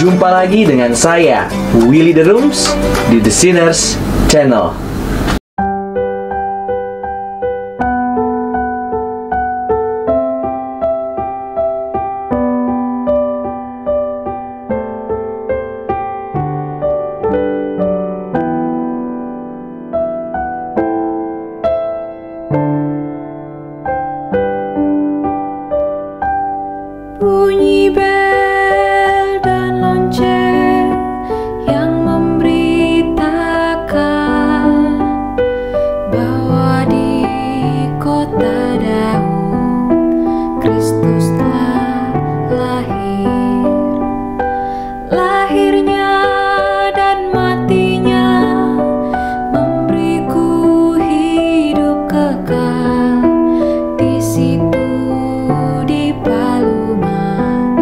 Jumpa lagi dengan saya, Willy The Rooms, di The Sinners Channel. Bunyi bel dan lonceng yang memberitakan bahwa di kota Daud Kristus telah lahir. Lahirnya dan matinya memberiku hidup kekal. Di situ di palungan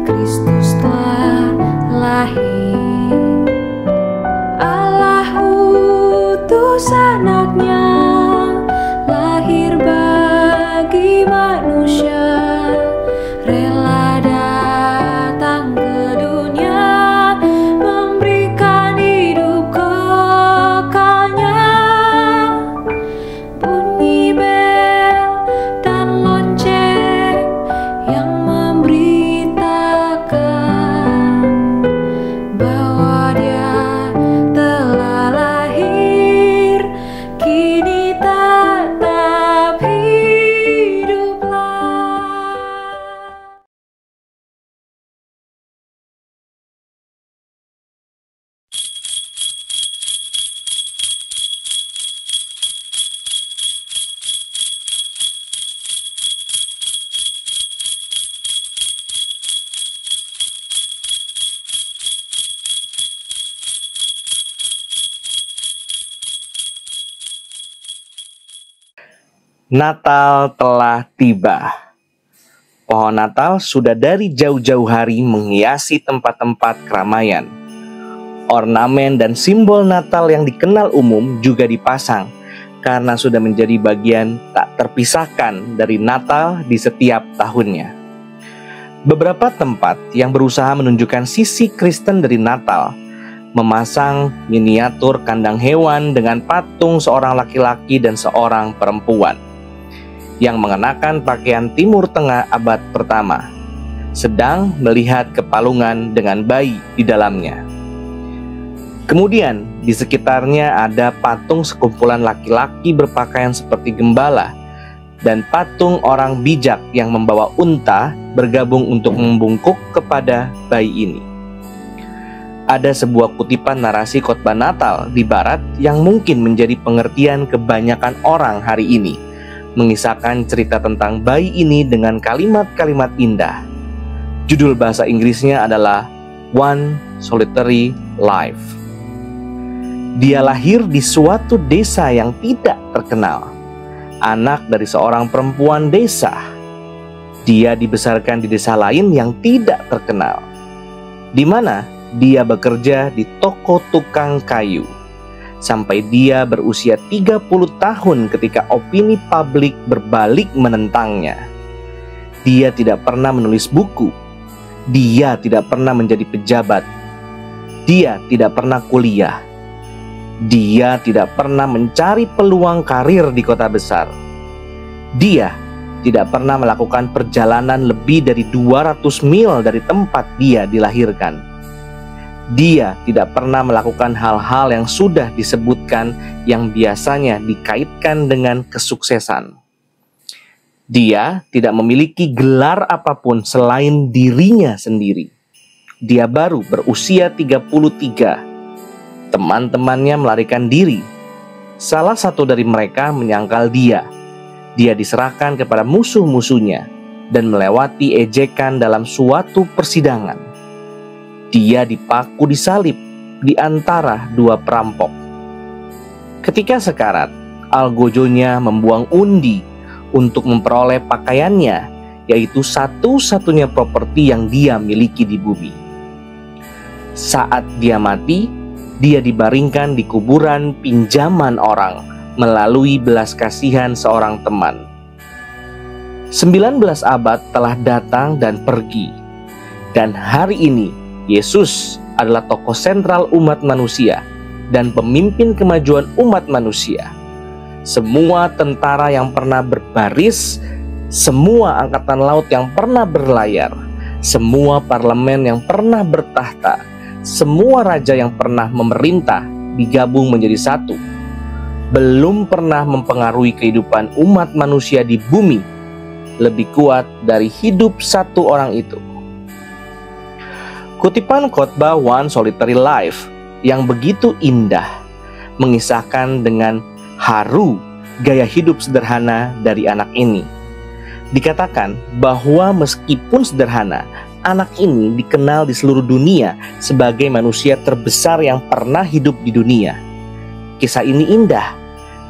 Kristus telah lahir. Allah utus anaknya lahir bagi manusia, rela datang ke dunia memberikan hidup kekalnya. Bunyi bel dan lonceng yang memberitakan bahwa Dia telah lahir, kini tetap hiduplah. Natal telah tiba. Pohon Natal sudah dari jauh-jauh hari menghiasi tempat-tempat keramaian. Ornamen dan simbol Natal yang dikenal umum juga dipasang karena sudah menjadi bagian tak terpisahkan dari Natal di setiap tahunnya. Beberapa tempat yang berusaha menunjukkan sisi Kristen dari Natal memasang miniatur kandang hewan dengan patung seorang laki-laki dan seorang perempuan yang mengenakan pakaian Timur Tengah abad pertama, sedang melihat ke palungan dengan bayi di dalamnya. Kemudian di sekitarnya ada patung sekumpulan laki-laki berpakaian seperti gembala dan patung orang bijak yang membawa unta bergabung untuk membungkuk kepada bayi ini. Ada sebuah kutipan narasi khotbah Natal di Barat yang mungkin menjadi pengertian kebanyakan orang hari ini, mengisahkan cerita tentang bayi ini dengan kalimat-kalimat indah. Judul bahasa Inggrisnya adalah One Solitary Life. Dia lahir di suatu desa yang tidak terkenal, anak dari seorang perempuan desa. Dia dibesarkan di desa lain yang tidak terkenal, di mana dia bekerja di toko tukang kayu sampai dia berusia 30 tahun ketika opini publik berbalik menentangnya. Dia tidak pernah menulis buku. Dia tidak pernah menjadi pejabat. Dia tidak pernah kuliah. Dia tidak pernah mencari peluang karir di kota besar. Dia tidak pernah melakukan perjalanan lebih dari 200 mil dari tempat dia dilahirkan. Dia tidak pernah melakukan hal-hal yang sudah disebutkan yang biasanya dikaitkan dengan kesuksesan. Dia tidak memiliki gelar apapun selain dirinya sendiri. Dia baru berusia 33. Teman-temannya melarikan diri. Salah satu dari mereka menyangkal dia. Dia diserahkan kepada musuh-musuhnya dan melewati ejekan dalam suatu persidangan. Dia dipaku di salib di antara dua perampok. Ketika sekarat, algojonya membuang undi untuk memperoleh pakaiannya, yaitu satu-satunya properti yang dia miliki di bumi. Saat dia mati, dia dibaringkan di kuburan pinjaman orang melalui belas kasihan seorang teman. 19 abad telah datang dan pergi, dan hari ini Yesus adalah tokoh sentral umat manusia dan pemimpin kemajuan umat manusia. Semua tentara yang pernah berbaris, semua angkatan laut yang pernah berlayar, semua parlemen yang pernah bertahta, semua raja yang pernah memerintah digabung menjadi satu. Belum pernah mempengaruhi kehidupan umat manusia di bumi lebih kuat dari hidup satu orang itu. Kutipan khotbah One Solitary Life yang begitu indah mengisahkan dengan haru gaya hidup sederhana dari anak ini. Dikatakan bahwa meskipun sederhana, anak ini dikenal di seluruh dunia sebagai manusia terbesar yang pernah hidup di dunia. Kisah ini indah,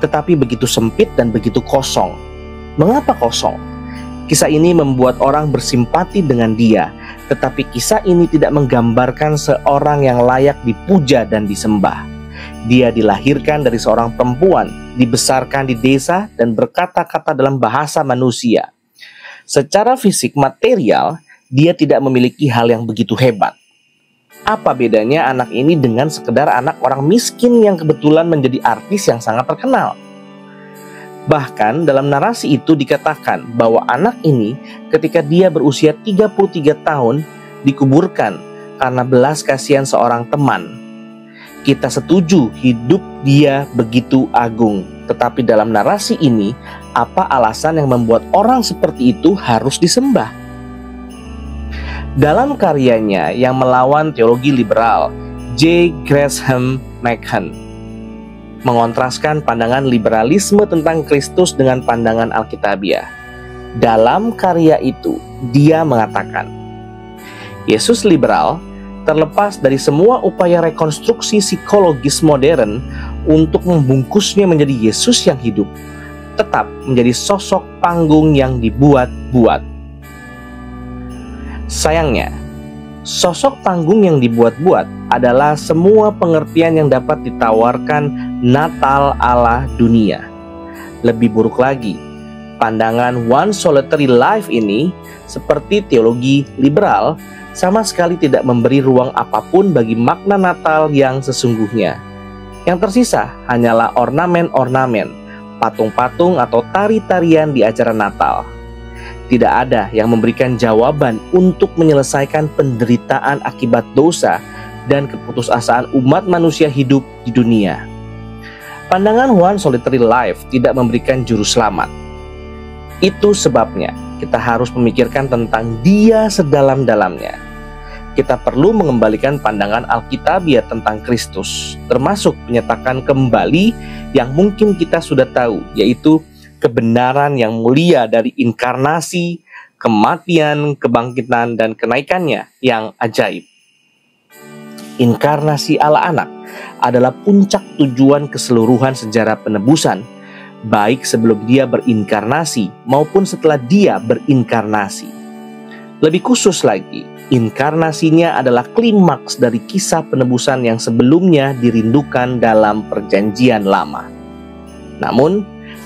tetapi begitu sempit dan begitu kosong. Mengapa kosong? Kisah ini membuat orang bersimpati dengan dia, tetapi kisah ini tidak menggambarkan seorang yang layak dipuja dan disembah. Dia dilahirkan dari seorang perempuan, dibesarkan di desa dan berkata-kata dalam bahasa manusia. Secara fisik material, dia tidak memiliki hal yang begitu hebat. Apa bedanya anak ini dengan sekedar anak orang miskin yang kebetulan menjadi artis yang sangat terkenal? Bahkan dalam narasi itu dikatakan bahwa anak ini ketika dia berusia 33 tahun dikuburkan karena belas kasihan seorang teman. Kita setuju hidup dia begitu agung, tetapi dalam narasi ini apa alasan yang membuat orang seperti itu harus disembah? Dalam karyanya yang melawan teologi liberal, J. Gresham Machen mengontraskan pandangan liberalisme tentang Kristus dengan pandangan Alkitabiah. Dalam karya itu, dia mengatakan, Yesus liberal terlepas dari semua upaya rekonstruksi psikologis modern untuk membungkusnya menjadi Yesus yang hidup, tetap menjadi sosok panggung yang dibuat-buat. Sayangnya, sosok panggung yang dibuat-buat adalah semua pengertian yang dapat ditawarkan Natal ala dunia. Lebih buruk lagi, pandangan One Solitary Life ini, seperti teologi liberal, sama sekali tidak memberi ruang apapun bagi makna Natal yang sesungguhnya. Yang tersisa hanyalah ornamen-ornamen, patung-patung atau tari-tarian di acara Natal. Tidak ada yang memberikan jawaban untuk menyelesaikan penderitaan akibat dosa dan keputusasaan umat manusia hidup di dunia. Pandangan One Solitary Life tidak memberikan juru selamat. Itu sebabnya kita harus memikirkan tentang Dia sedalam-dalamnya. Kita perlu mengembalikan pandangan Alkitabiah tentang Kristus, termasuk menyatakan kembali yang mungkin kita sudah tahu, yaitu kebenaran yang mulia dari inkarnasi, kematian, kebangkitan, dan kenaikannya yang ajaib. Inkarnasi Allah Anak adalah puncak tujuan keseluruhan sejarah penebusan, baik sebelum dia berinkarnasi maupun setelah dia berinkarnasi. Lebih khusus lagi, inkarnasinya adalah klimaks dari kisah penebusan yang sebelumnya dirindukan dalam Perjanjian Lama. Namun,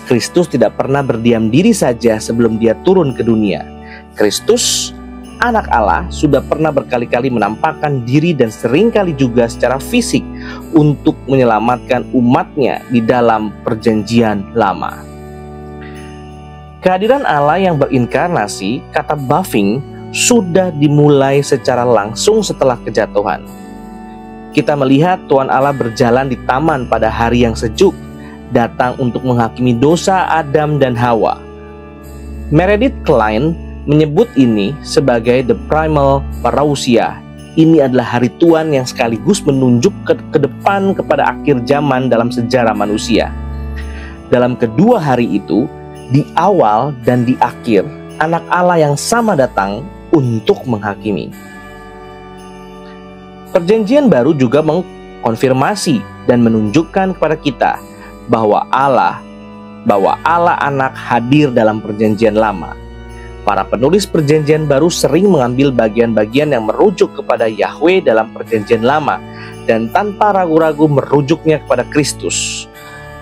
Kristus tidak pernah berdiam diri saja sebelum dia turun ke dunia. Kristus, Anak Allah, sudah pernah berkali-kali menampakkan diri dan seringkali juga secara fisik untuk menyelamatkan umatnya di dalam Perjanjian Lama. Kehadiran Allah yang berinkarnasi, kata Bavinck, sudah dimulai secara langsung setelah kejatuhan. Kita melihat Tuhan Allah berjalan di taman pada hari yang sejuk, datang untuk menghakimi dosa Adam dan Hawa. Meredith Kline menyebut ini sebagai the primal parousia. Ini adalah hari Tuhan yang sekaligus menunjuk ke depan kepada akhir zaman dalam sejarah manusia. Dalam kedua hari itu, di awal dan di akhir, Anak Allah yang sama datang untuk menghakimi. Perjanjian Baru juga mengkonfirmasi dan menunjukkan kepada kita bahwa Allah Anak hadir dalam Perjanjian Lama. Para penulis Perjanjian Baru sering mengambil bagian-bagian yang merujuk kepada Yahweh dalam Perjanjian Lama dan tanpa ragu-ragu merujuknya kepada Kristus.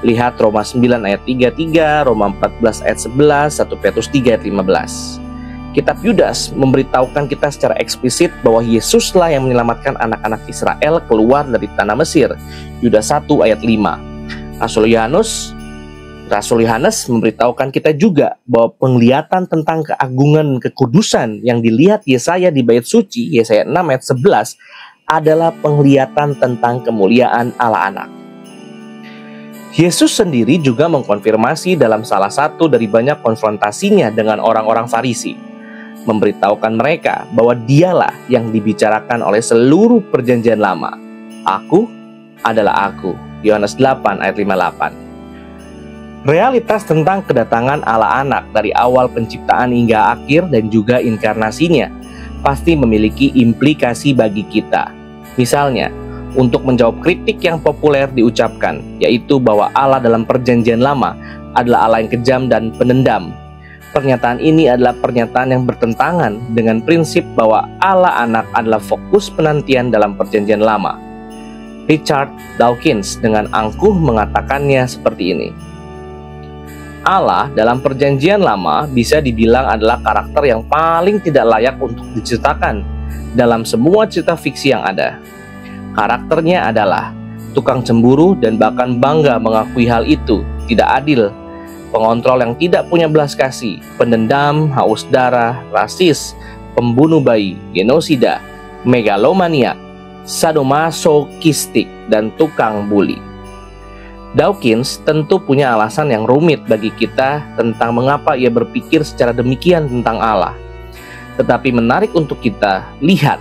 Lihat Roma 9 ayat 33, Roma 14 ayat 11, 1 Petrus 3 ayat 15. Kitab Yudas memberitahukan kita secara eksplisit bahwa Yesuslah yang menyelamatkan anak-anak Israel keluar dari tanah Mesir. Yudas 1 ayat 5. Rasul Yohanes memberitahukan kita juga bahwa penglihatan tentang keagungan dan kekudusan yang dilihat Yesaya di bait suci, Yesaya 6 ayat 11, adalah penglihatan tentang kemuliaan Allah Anak. Yesus sendiri juga mengkonfirmasi dalam salah satu dari banyak konfrontasinya dengan orang-orang Farisi, memberitahukan mereka bahwa dialah yang dibicarakan oleh seluruh perjanjian lama. Aku adalah aku. Yohanes 8 ayat 58. Realitas tentang kedatangan Allah Anak dari awal penciptaan hingga akhir dan juga inkarnasinya pasti memiliki implikasi bagi kita. Misalnya, untuk menjawab kritik yang populer diucapkan, yaitu bahwa Allah dalam perjanjian lama adalah Allah yang kejam dan pendendam. Pernyataan ini adalah pernyataan yang bertentangan dengan prinsip bahwa Allah Anak adalah fokus penantian dalam perjanjian lama. Richard Dawkins dengan angkuh mengatakannya seperti ini. Allah dalam perjanjian lama bisa dibilang adalah karakter yang paling tidak layak untuk diceritakan dalam semua cerita fiksi yang ada. Karakternya adalah tukang cemburu dan bahkan bangga mengakui hal itu, tidak adil, pengontrol yang tidak punya belas kasih, pendendam, haus darah, rasis, pembunuh bayi, genosida, megalomania, sadomasokistik, dan tukang bully. Dawkins tentu punya alasan yang rumit bagi kita tentang mengapa ia berpikir secara demikian tentang Allah. Tetapi menarik untuk kita lihat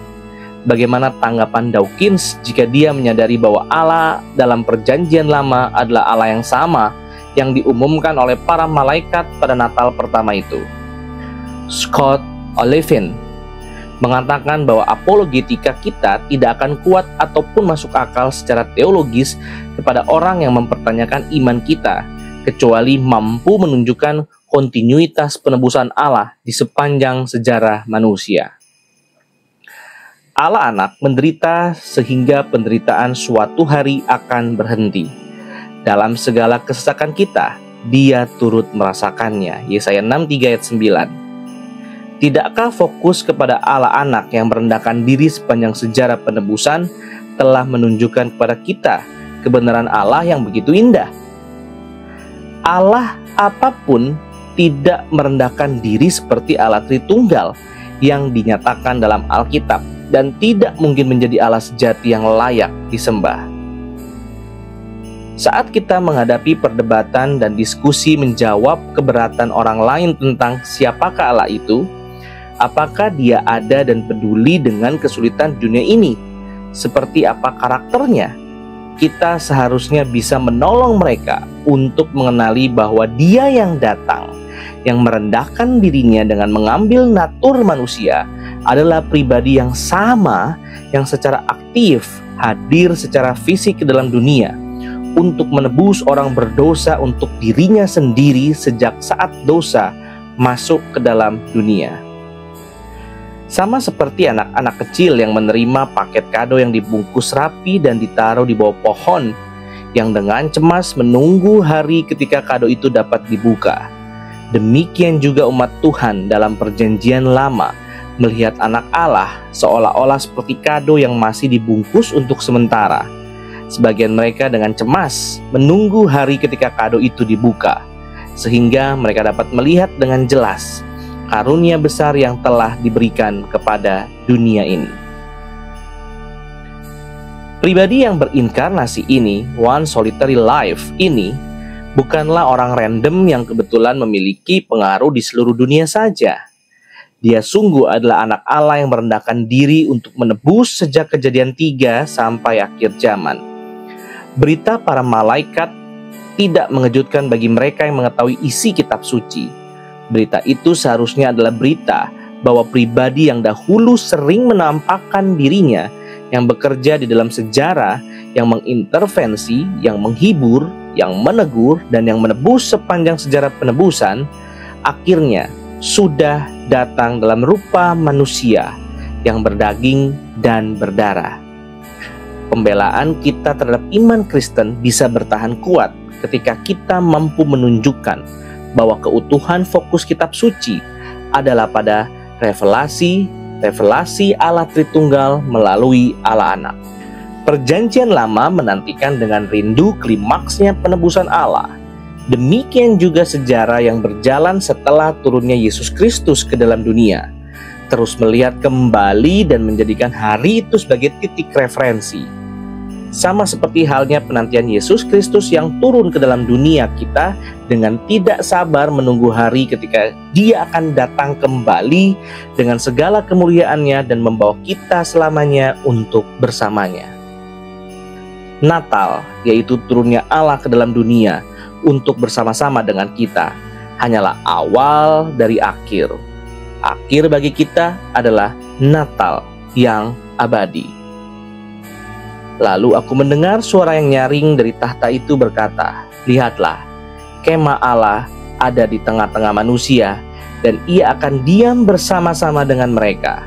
bagaimana tanggapan Dawkins jika dia menyadari bahwa Allah dalam perjanjian lama adalah Allah yang sama yang diumumkan oleh para malaikat pada Natal pertama itu. Scott Oliphant mengatakan bahwa apologetika kita tidak akan kuat ataupun masuk akal secara teologis kepada orang yang mempertanyakan iman kita, kecuali mampu menunjukkan kontinuitas penebusan Allah di sepanjang sejarah manusia. Allah Anak menderita sehingga penderitaan suatu hari akan berhenti. Dalam segala kesesakan kita, Dia turut merasakannya. Yesaya 63 ayat 9. Tidakkah fokus kepada Allah Anak yang merendahkan diri sepanjang sejarah penebusan telah menunjukkan kepada kita kebenaran Allah yang begitu indah? Allah apapun tidak merendahkan diri seperti Allah Tritunggal yang dinyatakan dalam Alkitab dan tidak mungkin menjadi Allah sejati yang layak disembah. Saat kita menghadapi perdebatan dan diskusi menjawab keberatan orang lain tentang siapakah Allah itu, apakah Dia ada dan peduli dengan kesulitan dunia ini? Seperti apa karakternya? Kita seharusnya bisa menolong mereka untuk mengenali bahwa Dia yang datang, yang merendahkan dirinya dengan mengambil natur manusia, adalah pribadi yang sama yang secara aktif hadir secara fisik ke dalam dunia untuk menebus orang berdosa untuk dirinya sendiri sejak saat dosa masuk ke dalam dunia. Sama seperti anak-anak kecil yang menerima paket kado yang dibungkus rapi dan ditaruh di bawah pohon, yang dengan cemas menunggu hari ketika kado itu dapat dibuka. Demikian juga umat Tuhan dalam perjanjian lama melihat anak Allah seolah-olah seperti kado yang masih dibungkus untuk sementara. Sebagian mereka dengan cemas menunggu hari ketika kado itu dibuka, sehingga mereka dapat melihat dengan jelas karunia besar yang telah diberikan kepada dunia ini. Pribadi yang berinkarnasi ini, one solitary life ini, bukanlah orang random yang kebetulan memiliki pengaruh di seluruh dunia saja. Dia sungguh adalah anak Allah yang merendahkan diri untuk menebus sejak Kejadian 3 sampai akhir zaman. Berita para malaikat tidak mengejutkan bagi mereka yang mengetahui isi kitab suci. Berita itu seharusnya adalah berita bahwa pribadi yang dahulu sering menampakkan dirinya, yang bekerja di dalam sejarah, yang mengintervensi, yang menghibur, yang menegur, dan yang menebus sepanjang sejarah penebusan, akhirnya sudah datang dalam rupa manusia yang berdaging dan berdarah. Pembelaan kita terhadap iman Kristen bisa bertahan kuat ketika kita mampu menunjukkan bahwa keutuhan fokus kitab suci adalah pada revelasi Allah Tritunggal melalui Allah Anak. Perjanjian Lama menantikan dengan rindu klimaksnya penebusan Allah. Demikian juga sejarah yang berjalan setelah turunnya Yesus Kristus ke dalam dunia, terus melihat kembali dan menjadikan hari itu sebagai titik referensi. Sama seperti halnya penantian Yesus Kristus yang turun ke dalam dunia kita dengan tidak sabar menunggu hari ketika Dia akan datang kembali dengan segala kemuliaannya dan membawa kita selamanya untuk bersamanya. Natal, yaitu turunnya Allah ke dalam dunia untuk bersama-sama dengan kita, hanyalah awal dari akhir. Akhir bagi kita adalah Natal yang abadi. Lalu aku mendengar suara yang nyaring dari tahta itu berkata, "Lihatlah, kemah Allah ada di tengah-tengah manusia, dan Ia akan diam bersama-sama dengan mereka.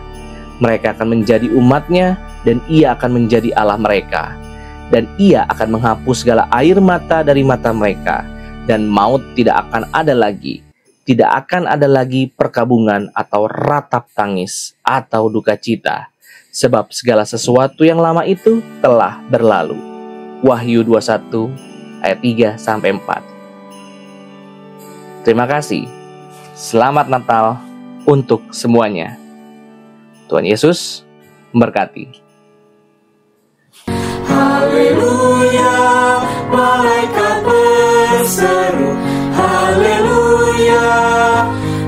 Mereka akan menjadi umat-Nya, dan Ia akan menjadi Allah mereka. Dan Ia akan menghapus segala air mata dari mata mereka, dan maut tidak akan ada lagi. Tidak akan ada lagi perkabungan atau ratap tangis atau duka cita. Sebab segala sesuatu yang lama itu telah berlalu." Wahyu 21 ayat 3-4. Terima kasih. Selamat Natal untuk semuanya. Tuhan Yesus memberkati. Haleluya, malaikat berseru, haleluya,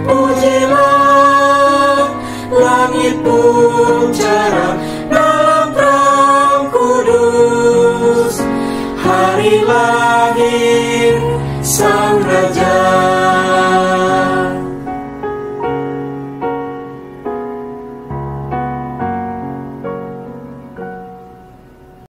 pujilah, langit pun cerah dalam Terang Kudus, hari lahir